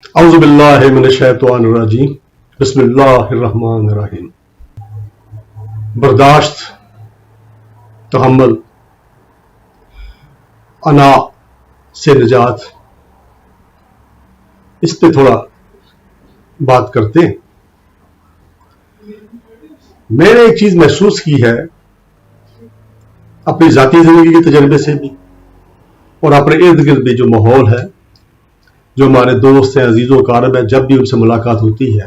اعوذ باللہ من الشیطان الرجیم بسم اللہ الرحمن الرحیم۔ برداشت، تحمل، انا سے نجات، اس پہ تھوڑا بات کرتے ہیں۔ میں نے ایک چیز محسوس کی ہے اپنی ذاتی زندگی کے تجربے سے بھی اور اپنے ارد گرد بھی، جو ماحول ہے، جو ہمارے دوست ہیں، عزیز و اقارب ہیں، جب بھی ان سے ملاقات ہوتی ہے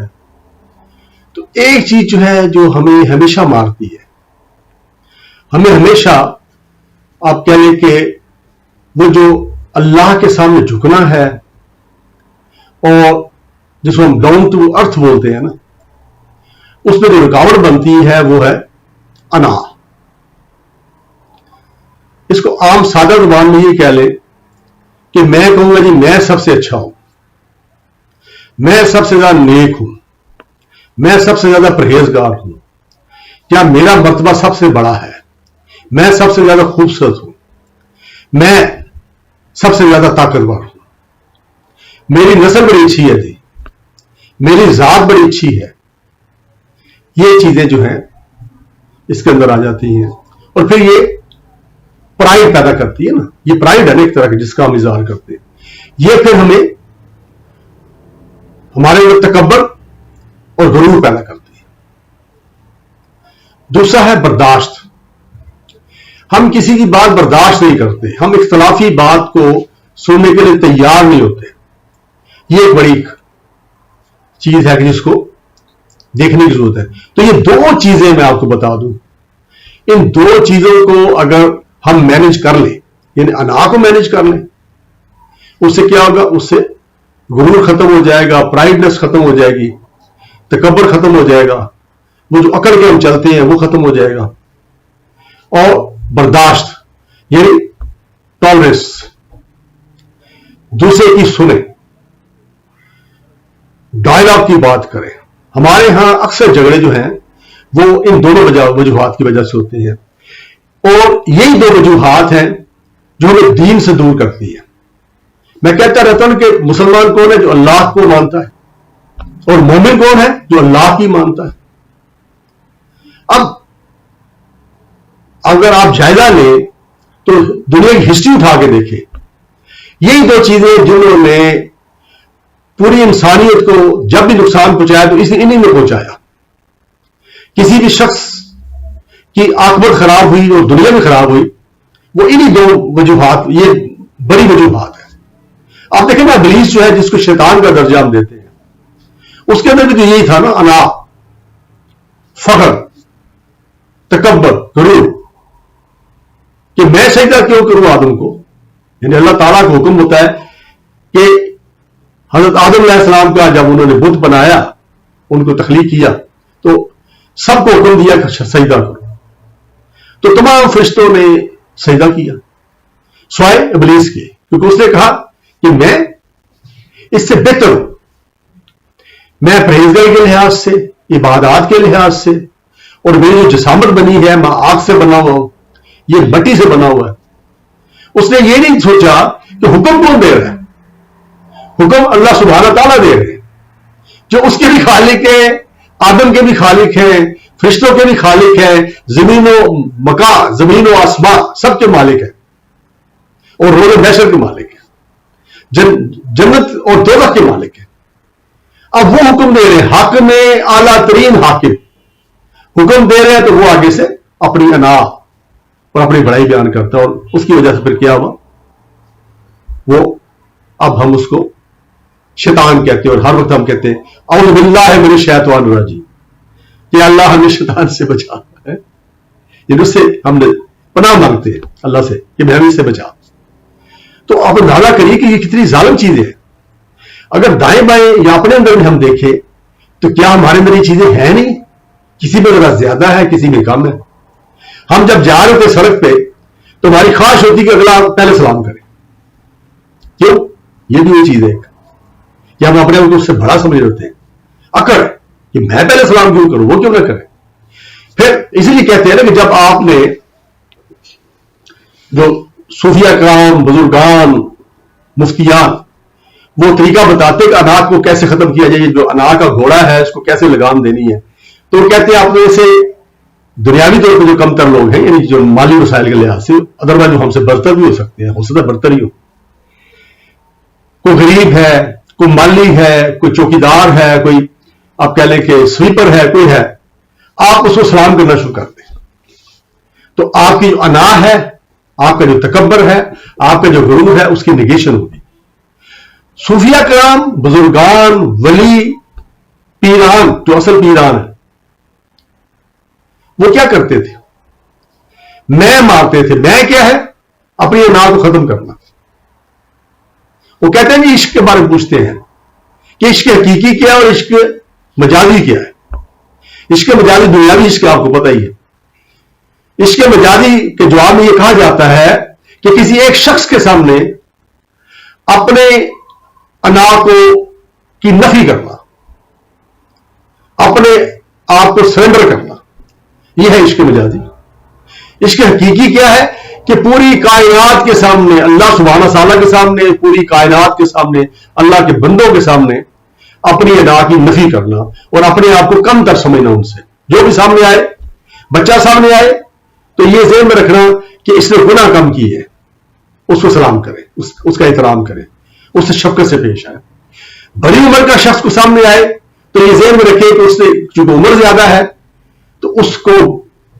تو ایک چیز جو ہے جو ہمیں ہمیشہ مارتی ہے، ہمیں ہمیشہ، آپ کہہ لیں کہ وہ جو اللہ کے سامنے جھکنا ہے اور جس کو ہم ڈاؤن ٹو ارتھ بولتے ہیں نا، اس میں جو رکاوٹ بنتی ہے وہ ہے انا۔ اس کو عام سادہ زبان میں یہ کہہ لیں کہ میں کہوں گا جی میں سب سے اچھا ہوں، میں سب سے زیادہ نیک ہوں، میں سب سے زیادہ پرہیزگار ہوں، کیا میرا مرتبہ سب سے بڑا ہے، میں سب سے زیادہ خوبصورت ہوں، میں سب سے زیادہ طاقتور ہوں، میری نسل بڑی اچھی ہے جی، میری ذات بڑی اچھی ہے۔ یہ چیزیں جو ہیں اس کے اندر آ جاتی ہیں اور پھر یہ پرائڈ پیدا کرتی ہے نا، یہ پرائڈ ہے ایک طرح کی جس کا ہم اظہار کرتے ہیں، یہ پھر ہمیں ہمارے اندر تکبر اور غرور پیدا کرتی ہے۔ دوسرا ہے برداشت۔ ہم کسی کی بات برداشت نہیں کرتے، ہم اختلافی بات کو سننے کے لیے تیار نہیں ہوتے۔ یہ ایک بڑی چیز ہے کہ جس کو دیکھنے کی ضرورت ہے۔ تو یہ دو چیزیں میں آپ کو بتا دوں، ان دو چیزوں کو اگر ہم مینج کر لیں، یعنی انا کو مینج کر لیں، اس سے کیا ہوگا؟ اس سے غرور ختم ہو جائے گا، پرائڈنس ختم ہو جائے گی، تکبر ختم ہو جائے گا، وہ جو اکڑ کے ہم چلتے ہیں وہ ختم ہو جائے گا، اور برداشت یعنی ٹالرنس، دوسرے کی سنیں، ڈائلاگ کی بات کریں۔ ہمارے ہاں اکثر جھگڑے جو ہیں وہ ان دونوں وجوہات کی وجہ سے ہوتے ہیں، اور یہی دو وجوہات ہیں جو ہمیں دین سے دور کرتی ہے۔ میں کہتا رہتا ہوں کہ مسلمان کون ہے؟ جو اللہ کو مانتا ہے، اور مومن کون ہے؟ جو اللہ کی مانتا ہے۔ اب اگر آپ جائزہ لیں تو دنیا کی ہسٹری اٹھا کے دیکھیں، یہی دو چیزیں جنہوں نے پوری انسانیت کو جب بھی نقصان پہنچایا تو انہی نے پہنچایا۔ کسی بھی شخص کی عاقبت خراب ہوئی اور دنیا بھی خراب ہوئی، وہ انہی دو وجوہات، یہ بڑی وجوہات ہے۔ آپ دیکھیں نا، ابلیس جو ہے جس کو شیطان کا درجہ ہم دیتے ہیں، اس کے اندر بھی تو یہی تھا نا، انا، فخر، تکبر، غرور، کہ میں سجدہ کیوں کروں آدم کو۔ یعنی اللہ تعالیٰ کا حکم ہوتا ہے کہ حضرت آدم علیہ السلام کا جب انہوں نے بت بنایا، ان کو تخلیق کیا، تو سب کو حکم دیا کہ سجدہ کرو، تو تمام فرشتوں نے سجدہ کیا سوائے ابلیس کے، کیونکہ اس نے کہا کہ میں اس سے بہتر ہوں، میں پرہیزگاری کے لحاظ سے، عبادات کے لحاظ سے، اور میری جو جسامت بنی ہے میں آگ سے بنا ہوا ہوں، یہ مٹی سے بنا ہوا ہے۔ اس نے یہ نہیں سوچا کہ حکم کون دے رہا ہے، حکم اللہ سبحانہ تعالیٰ دے رہے ہیں، جو اس کے بھی خالق ہیں، آدم کے بھی خالق ہیں، فرشتوں کے بھی خالق ہیں، زمین و مکان، زمین و آسمان سب کے مالک ہیں، اور روز محشر کے مالک ہیں، جنت اور دوزخ کے مالک ہیں۔ اب وہ حکم دے رہے ہیں، حاکم اعلیٰ ترین حاکم حکم دے رہے ہیں، تو وہ آگے سے اپنی انا اور اپنی بڑائی بیان کرتا ہے، اور اس کی وجہ سے پھر کیا ہوا؟ وہ اب ہم اس کو شیطان کہتے ہیں، اور ہر وقت ہم کہتے ہیں اعوذ باللہ من الشیطان الرجیم، کہ اللہ ہمیں شیطان سے بچا ہے، یعنی اس سے ہم نے پناہ مانگتے ہیں اللہ سے کہ میں ہمیں سے بچا۔ تو آپ اندازہ کریے کہ یہ کتنی ظالم چیزیں ہیں۔ اگر دائیں بائیں یا اپنے اندر بھی ہم دیکھیں تو کیا ہمارے اندر یہ چیزیں ہیں نہیں؟ کسی میں ذرا زیادہ ہے، کسی میں کم ہے۔ ہم جب جا رہے ہوتے سڑک پہ تو ہماری خواہش ہوتی کہ اگلا پہلے سلام کرے، کیوں؟ یہ بھی وہ چیز ہے کہ ہم اپنے کو اس سے بڑا سمجھ رہے ہوتے ہیں، اکڑ کہ میں پہلے سلام کیوں کروں، وہ کیوں نہ کرے۔ پھر اسی لیے کہتے ہیں نا کہ جب آپ نے جو صوفیہ کرام، بزرگان، مفتیان، وہ طریقہ بتاتے کہ اناج کو کیسے ختم کیا جائے، جو اناج کا گھوڑا ہے اس کو کیسے لگام دینی ہے. تو کہتے ہیں آپ میں سے دنیاوی طور پہ جو کم تر لوگ ہیں، یعنی جو مالی وسائل کے لحاظ سے، ادروائز جو ہم سے برتر بھی ہو سکتے ہیں، ہو سکتا ہے برتر ہی ہو، کوئی غریب ہے، کوئی مالی ہے، کوئی چوکیدار ہے، کوئی آپ کہہ لیں کہ سویپر ہے، کوئی ہے، آپ اس کو سلام کرنا شروع کر دیں. تو آپ کی جو انا ہے، آپ کا جو تکبر ہے، آپ کا جو غرور ہے، اس کی نگیشن ہوگی. صوفیہ کرام، بزرگان، ولی، پیران، جو اصل پیران ہے، وہ کیا کرتے تھے؟ میں مارتے تھے. میں کیا ہے؟ اپنی انا کو ختم کرنا. وہ کہتے ہیں کہ عشق کے بارے میں پوچھتے ہیں کہ عشق حقیقی کیا اور عشق مجازی کیا ہے. عشق مجازی دنیاوی عشق آپ کو پتہ ہی ہے. عشق مجازی کے جواب میں یہ کہا جاتا ہے کہ کسی ایک شخص کے سامنے اپنے انا کو کی نفی کرنا، اپنے آپ کو سرنڈر کرنا، یہ ہے عشق مجازی. عشق حقیقی کیا ہے؟ کہ پوری کائنات کے سامنے، اللہ سبحانہ تعالیٰ کے سامنے، پوری کائنات کے سامنے، اللہ کے بندوں کے سامنے اپنی انا کی نفی کرنا اور اپنے آپ کو کم تر سمجھنا ان سے. جو بھی سامنے آئے، بچہ سامنے آئے تو یہ ذہن میں رکھنا کہ اس نے گناہ کم کی ہے، اس کو سلام کرے، اس کا احترام کرے، اس سے شفقت سے پیش آئے. بڑی عمر کا شخص کو سامنے آئے تو یہ ذہن میں رکھے کہ اس نے چونکہ عمر زیادہ ہے تو اس کو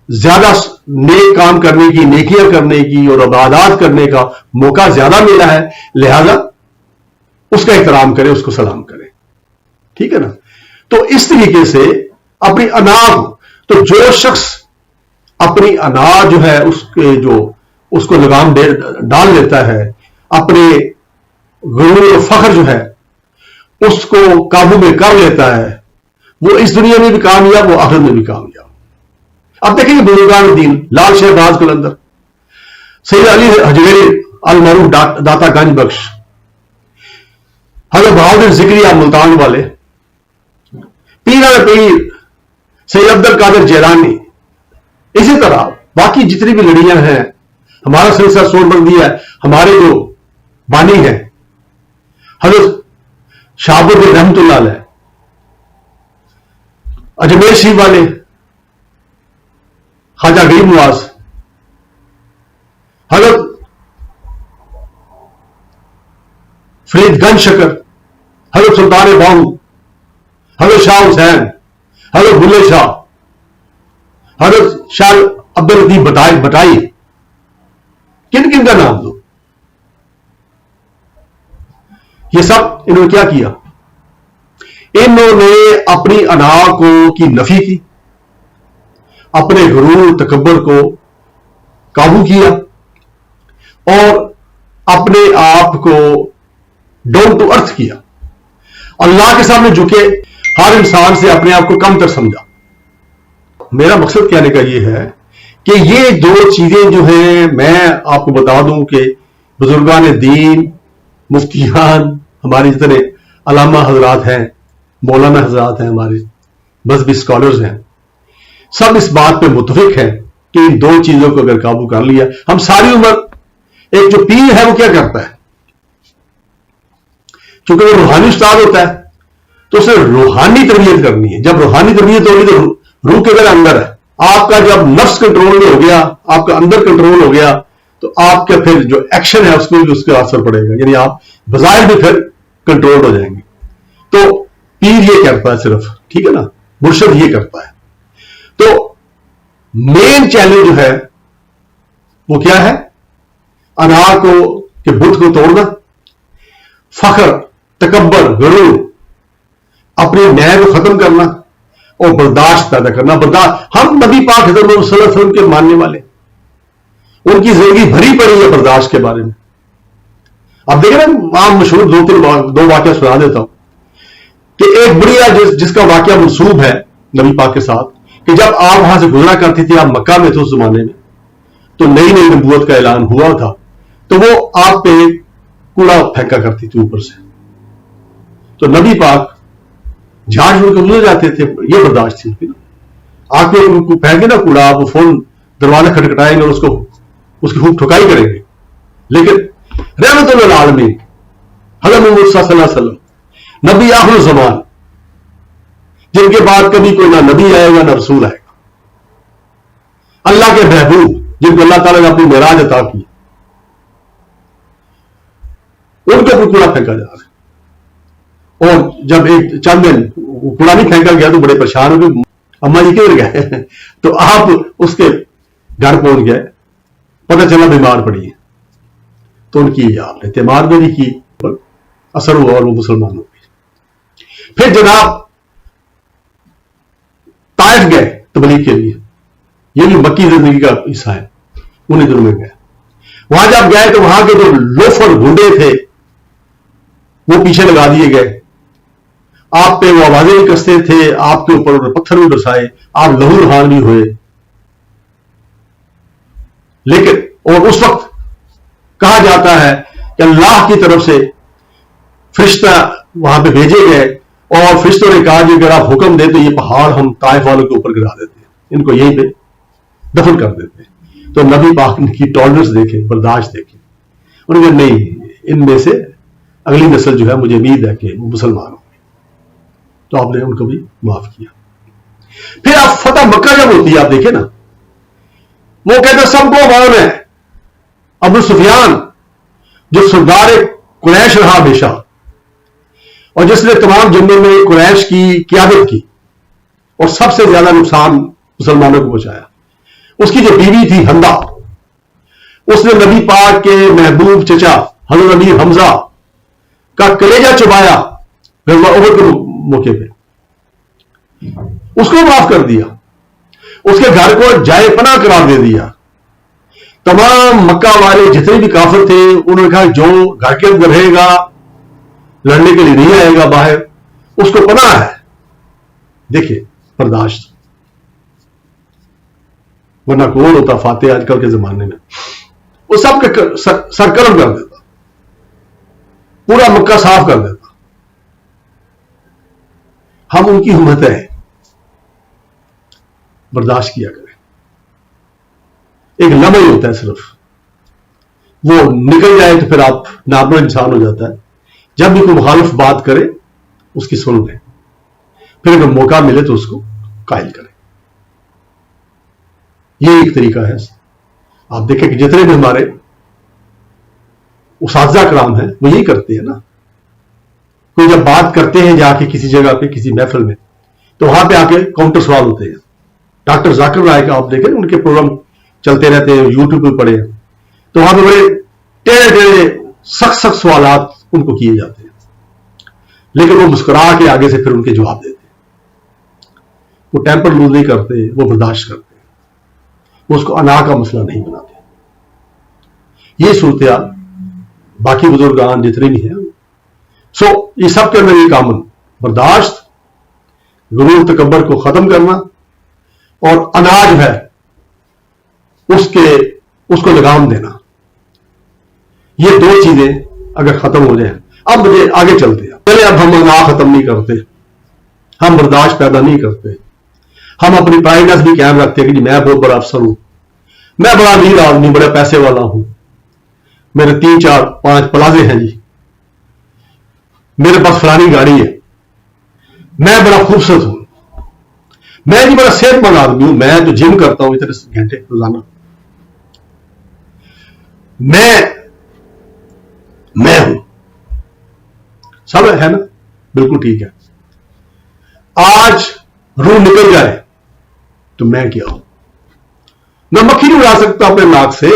زیادہ نیک کام کرنے کی، نیکیاں کرنے کی اور عبادات کرنے کا موقع زیادہ ملا ہے، لہذا اس کا احترام کرے، اس کو سلام کرے. ٹھیک ہے نا؟ تو اس طریقے سے اپنی انا کو، تو جو شخص اپنی انا جو ہے اس کو لگام ڈال لیتا ہے، اپنے غرور و فخر جو ہے اس کو قابو میں کر لیتا ہے، وہ اس دنیا میں بھی کامیاب، وہ آخرت میں بھی کامیاب. اب دیکھیں گے بزرگان دین، لال شہباز قلندر، سید علی حجویری المعروف داتا گنج بخش، حضرت بہادر ذکریہ ملتان والے، پیر سید عبد القادر جیلانی، اسی طرح باقی جتنی بھی لڑیاں ہیں. ہمارا سلسلہ سور بندی ہے، ہمارے جو بانی ہیں حضرت شہاب الدین رحمت اللہ علیہ، اجمیر شریف والے خواجہ غریب نواز، حضرت فرید گنج شکر، حضرت سلطان باہو، حضرت شاہ حسین، حضرت بلے شاہ، حضرت شاہ عبد الدیب بٹائی، کن کن کا نام دو. یہ سب انہوں نے کیا کیا؟ انہوں نے اپنی انا کی نفی کی، اپنے غرور تکبر کو قابو کیا اور اپنے آپ کو ڈاؤن ٹو ارتھ کیا. اللہ کے سامنے جھکے، ہر انسان سے اپنے آپ کو کم تر سمجھا. میرا مقصد کہنے کا یہ ہے کہ یہ دو چیزیں جو ہیں، میں آپ کو بتا دوں کہ بزرگان دین، مفتیان، ہمارے جتنے علامہ حضرات ہیں، مولانا حضرات ہیں، ہمارے مذہبی اسکالرز ہیں، سب اس بات پہ متفق ہیں کہ ان دو چیزوں کو اگر قابو کر لیا، ہم ساری عمر، ایک جو پیر ہے وہ کیا کرتا ہے؟ چونکہ وہ روحانی استاد ہوتا ہے تو اسے روحانی تربیت کرنی ہے. جب روحانی تربیت ہوگی تو روح کے اندر ہے. آپ کا جب نفس کنٹرول میں ہو گیا، آپ کا اندر کنٹرول ہو گیا، تو آپ کا پھر جو ایکشن ہے اس کو بھی اس کا اثر پڑے گا، یعنی آپ بظاہر بھی پھر کنٹرول ہو جائیں گے. تو پیر یہ کرتا ہے صرف، ٹھیک ہے نا، مرشد یہ کرتا ہے. تو مین چیلنج جو ہے وہ کیا ہے؟ انا کو کہ بت کو توڑنا، فخر، تکبر، غرور، اپنے میں کو ختم کرنا اور برداشت پیدا کرنا. برداشت، ہم نبی پاک حضرت محمد صلی اللہ علیہ وسلم کے ماننے والے، ان کی زندگی بھری پڑی ہے برداشت کے بارے میں. اب دیکھیں نا، عام مشہور دو واقعہ سنا دیتا ہوں کہ ایک بڑھیا جس کا واقعہ منسوب ہے نبی پاک کے ساتھ، کہ جب آپ وہاں سے گزرا کرتی تھی، آپ مکہ میں تھے اس زمانے میں، تو نئی نئی نبوت کا اعلان ہوا تھا، تو وہ آپ پہ کوڑا پھینکا کرتی تھی اوپر سے. تو نبی پاک جھاڑ جھوڑ کے گزر جاتے تھے، یہ برداشت تھی. آپ کو پھینکے نا کوڑا، آپ فون دروازہ کھٹکھٹائیں گے اور اس کی خوب ٹھکائی کریں گے. لیکن رحمت اللہ عالمین حضرت محمد صلی اللہ علیہ وسلم نبی آخر زمان، جن کے بعد کبھی کوئی نہ نبی آئے گا نہ رسول آئے گا، اللہ کے محبوب جن کو اللہ تعالیٰ نے اپنی معراج عطا کی، ان کے اوپر کوڑا پھینکا جا رہا ہے۔ اور جب ایک چند دن کوڑا نہیں پھینکا گیا تو بڑے پریشان ہو گئے، اما جی کدھر گئے؟ تو آپ اس کے گھر پہنچ گئے، پتہ چلا بیمار پڑی ہے، تو ان کی آپ نے تیمار بھی نہیں کی، اثر ہوا اور وہ مسلمان ہو گئے۔ پھر جناب طائف گئے تبلیغ کے لیے، یہ بھی مکی زندگی کا حصہ ہے، انہیں دنوں میں گئے۔ وہاں جب گئے تو وہاں کے جو لوفر گنڈے تھے وہ پیچھے لگا دیے گئے، آپ پہ وہ آوازیں بھی کستے تھے، آپ کے اوپر پتھر بھی برسائے، آپ لہو لہان بھی ہوئے۔ لیکن اور اس وقت کہا جاتا ہے کہ اللہ کی طرف سے فرشتہ وہاں پہ بھیجے گئے اور فرشتوں نے کہا کہ اگر آپ حکم دیں تو یہ پہاڑ ہم طائف والوں کے اوپر گرا دیتے ہیں، ان کو یہیں پہ دفن کر دیتے ہیں۔ تو نبی پاک کی ٹالرنس دیکھیں، برداشت دیکھیں، انہوں نے کہا نہیں، ان میں سے اگلی نسل جو ہے مجھے امید ہے کہ وہ مسلمان ہوں، تو آپ نے ان کو بھی معاف کیا۔ پھر آپ فتح مکہ جب ہوتی ہے، آپ دیکھیں نا، وہ کہتے ہیں سب کو مان ہے، ابو سفیان جو سردار قریش رہا ہمیشہ اور جس نے تمام جنگوں میں قریش کی قیادت کی اور سب سے زیادہ نقصان مسلمانوں کو پہنچایا، اس کی جو بیوی تھی حمدہ، اس نے نبی پاک کے محبوب چچا حضرت امیر حمزہ کا کلیجہ چبایا غزوہ احد کے موقع پہ، اس کو معاف کر دیا، اس کے گھر کو جائے پناہ قرار دے دیا۔ تمام مکہ والے جتنے بھی کافر تھے انہوں نے کہا جو گھر کے اندر رہے گا، لڑنے کے لیے نہیں آئے گا باہر، اس کو پناہ ہے۔ دیکھیں برداشت، ورنہ کون ہوتا فاتح آج کل کے زمانے میں، وہ سب کے سرکرم کر دیتا، پورا مکہ صاف کر دیتا۔ ہم ان کی ہمت ہے، برداشت کیا کریں۔ ایک لمحہ ہی ہوتا ہے صرف، وہ نکل جائے تو پھر آپ نارمل انسان ہو جاتا ہے۔ جب بھی کوئی مخالف بات کرے اس کی سن لیں، پھر اگر موقع ملے تو اس کو قائل کریں۔ یہ ایک طریقہ ہے۔ آپ دیکھیں کہ جتنے بھی ہمارے اساتذہ کرام ہیں وہ یہی کرتے ہیں نا، کوئی جب بات کرتے ہیں جا کے کسی جگہ پہ کسی محفل میں تو وہاں پہ آ کے کاؤنٹر سوال ہوتے ہیں۔ ڈاکٹر ذاکر رائے کا آپ دیکھیں ان کے پروگرام چلتے رہتے ہیں، یوٹیوب پہ پڑے ہیں، تو وہاں پہ بڑے ٹیڑھے ٹیڑھے سخت سوالات ان کو کیے جاتے ہیں، لیکن وہ مسکرا کے آگے سے پھر ان کے جواب دیتے ہیں۔ وہ ٹیمپر لوز نہیں کرتے، وہ برداشت کرتے ہیں، وہ اس کو انا کا مسئلہ نہیں بناتے۔ یہ صورتحال باقی بزرگان جتنے بھی ہیں، یہ سب کے اندر یہ کامن برداشت، غرور تکبر کو ختم کرنا، اور اناج ہے اس کو لگام دینا۔ یہ دو چیزیں اگر ختم ہو جائیں، اب مجھے آگے چلتے ہیں، پہلے اب ہم انا ختم نہیں کرتے، ہم برداشت پیدا نہیں کرتے، ہم اپنی پرائڈنس بھی قائم رکھتے ہیں کہ جی میں بہت بڑا افسر ہوں، میں بڑا امیر آدمی، بڑے پیسے والا ہوں، میرے 3 4 5 پلازے ہیں، جی میرے پاس فلانی گاڑی ہے، میں بڑا خوبصورت ہوں، میں جی بڑا صحت مند آدمی ہوں، میں تو جم کرتا ہوں اتنے گھنٹے روزانہ، میں ہوں، سب ہے نا، بالکل ٹھیک ہے۔ آج روح نکل جائے تو میں کیا ہوں؟ میں مکھی نہیں اڑا سکتا اپنے ناک سے۔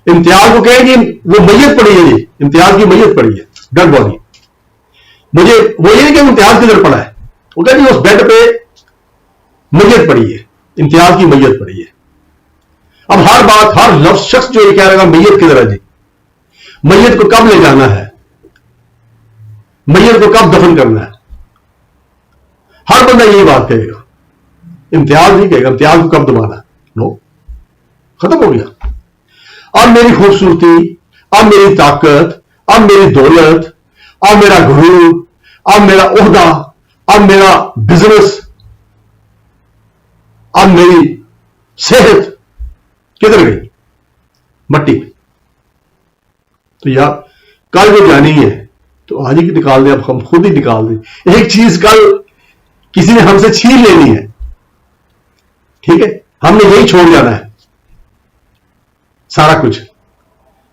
امتیاز کو کہیں گے وہ میت پڑی ہے، جی امتیاز کی میت پڑی ہے، ڈیڈ باڈی، مجھے وہ یہ کہ امتیاز کدھر پڑا ہے، وہ کہتے ہیں اس بیڈ پہ میت پڑی ہے، امتیاز کی میت پڑی ہے۔ اب ہر بات، ہر لفظ شخص جو یہ کہہ رہا ہے میت کدھر ہے، جی میت کو کب لے جانا ہے، میت کو کب دفن کرنا ہے، ہر بندہ یہی بات کہے گا، امتیاز نہیں کہے گا امتیاز کو کب دبانا ہے، نو، ختم ہو گیا۔ اب میری خوبصورتی، اب میری طاقت، اب میری دولت، اب میرا غرور، اب میرا عہدہ، اب میرا بزنس، اب میری صحت کدھر گئی؟ مٹی میں۔ تو یار کل جو جانی ہے تو آج ہی نکال دیں، اب ہم خود ہی نکال دیں. ایک چیز کل کسی نے ہم سے چھین لینی ہے، ٹھیک ہے، ہم نے یہی چھوڑ جانا ہے سارا کچھ،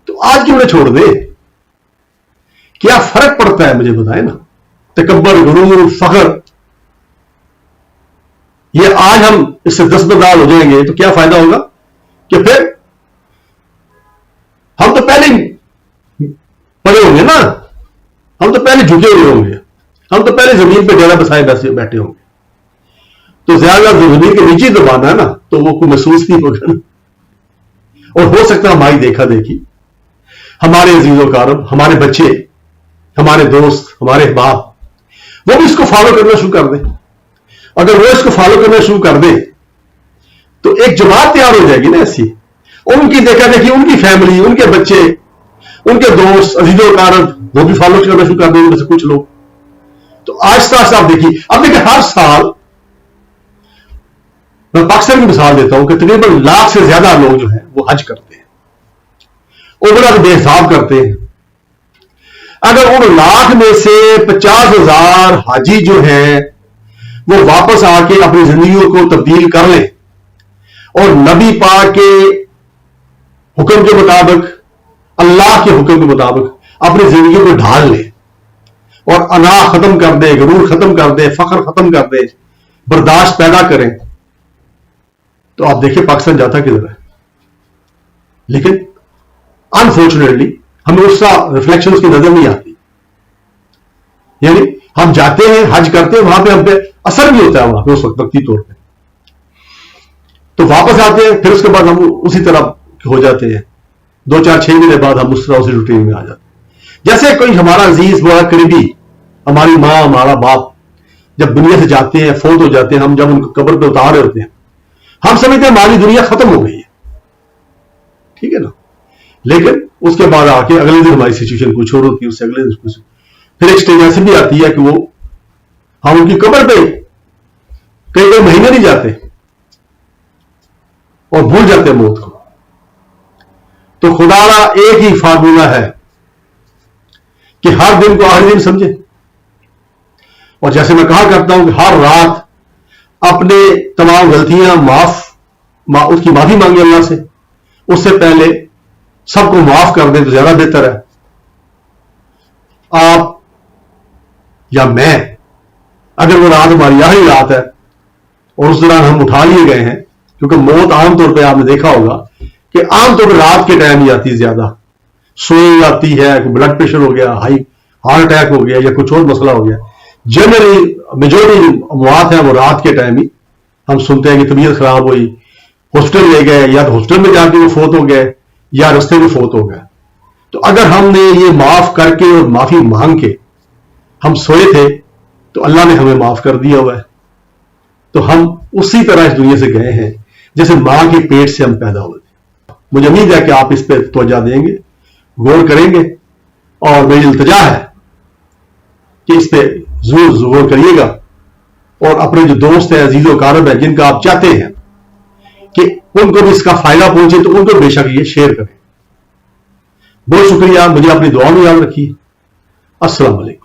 تو آج کیوں نہ چھوڑ دے؟ کیا فرق پڑتا ہے مجھے بتائیں نا. تکبر، غرور، فخر، یہ آج ہم اس سے دستبردار ہو جائیں گے تو کیا فائدہ ہوگا کہ پھر ہم تو پہلے پڑے ہوں گے نا، ہم تو پہلے جھکے ہوئے ہوں گے، ہم تو پہلے زمین پہ ڈیرا بسائے بیٹھے ہوں گے. تو زیادہ زمین کے نیچے دبانا ہے نا تو وہ کوئی محسوس نہیں ہوگا نا. اور ہو سکتا ہے ہماری دیکھا دیکھی ہمارے عزیز و اقارب، ہمارے بچے، ہمارے دوست، ہمارے احباب وہ بھی اس کو فالو کرنا شروع کر دیں. اگر وہ اس کو فالو کرنا شروع کر دیں تو ایک جماعت تیار ہو جائے گی نا ایسی. ان کی دیکھا دیکھی ان کی فیملی، ان کے بچے، ان کے دوست، عزیز و اقارب وہ بھی فالو کرنا شروع کر دیں گے کچھ لوگ. تو آہستہ آہستہ آپ دیکھیے، اب دیکھیں ہر سال میں پاکستان کی مثال دیتا ہوں کہ تقریباً 1,00,000 سے زیادہ لوگ جو ہیں وہ حج کرتے ہیں، اور بڑا بے حساب کرتے ہیں. اگر ان 1,00,000 میں سے 50,000 حاجی جو ہیں وہ واپس آ کے اپنی زندگیوں کو تبدیل کر لیں اور نبی پاک کے حکم کے مطابق، اللہ کے حکم کے مطابق اپنی زندگی کو ڈھال لیں اور انا ختم کر دیں، غرور ختم کر دیں، فخر ختم کر دیں، برداشت پیدا کریں، تو آپ دیکھیں پاکستان جاتا کدھر ہے. لیکن انفارچونیٹلی ہمیں اس کا ریفلیکشن کی نظر نہیں آتی. یعنی ہم جاتے ہیں، حج کرتے ہیں، وہاں پہ ہم پہ اثر بھی ہوتا ہے وہاں پہ اس وقتی طور پہ، تو واپس آتے ہیں، پھر اس کے بعد ہم اسی طرح ہو جاتے ہیں. 2-4-6 مہینے بعد ہم اس طرح اسی روٹین میں آ جاتے ہیں. جیسے کوئی ہمارا عزیز، بڑا قریبی، ہماری ماں، ہمارا باپ جب دنیا سے جاتے ہیں، فوت ہو جاتے ہیں، ہم جب ان کو قبر پہ اتار رہے ہوتے ہیں ہم سمجھتے ہیں ہماری دنیا ختم ہو گئی ہے، ٹھیک ہے نا. لیکن اس کے بعد آ کے اگلے دن ہماری سچویشن کچھ اور ہوتی ہے، اس سے اگلے دن کچھ. پھر ایک سٹیج ایسی بھی آتی ہے کہ وہ ہم ان کی قبر پہ کئی مہینے نہیں جاتے اور بھول جاتے ہیں موت کو. تو خدا را ایک ہی فارمولا ہے کہ ہر دن کو آخری دن سمجھے، اور جیسے میں کہا کرتا ہوں کہ ہر رات اپنے تمام غلطیاں اس کی معافی مانگے اللہ سے، اس سے پہلے سب کو معاف کر دیں تو زیادہ بہتر ہے. آپ یا میں، اگر وہ رات ہماری آخری رات ہے اور اس دوران ہم اٹھا لیے گئے ہیں، کیونکہ موت عام طور پہ آپ نے دیکھا ہوگا کہ عام طور پہ رات کے ٹائم ہی آتی ہے، زیادہ سوئی آتی ہے، بلڈ پریشر ہو گیا، ہارٹ اٹیک ہو گیا یا کچھ اور مسئلہ ہو گیا. جنرلی میجورٹی موات ہیں وہ رات کے ٹائم ہی ہم سنتے ہیں کہ طبیعت خراب ہوئی، ہاسپٹل لے گئے، یا ہاسپٹل میں جا کے وہ فوت ہو گئے یا رستے میں فوت ہو گئے. تو اگر ہم نے یہ معاف کر کے اور معافی مانگ کے ہم سوئے تھے تو اللہ نے ہمیں معاف کر دیا ہوا ہے. تو ہم اسی طرح اس دنیا سے گئے ہیں جیسے ماں کے پیٹ سے ہم پیدا ہوئے تھے. مجھے امید ہے کہ آپ اس پہ توجہ دیں گے، غور کریں گے، اور میری التجا ہے کہ اس پہ ضرور غور کریے گا، اور اپنے جو دوست ہیں، عزیز و اقارب ہیں، جن کا آپ چاہتے ہیں کہ ان کو بھی اس کا فائدہ پہنچے تو ان کو بے شک یہ شیئر کریں. بہت شکریہ، مجھے اپنی دعا میں یاد رکھیے. السلام علیکم.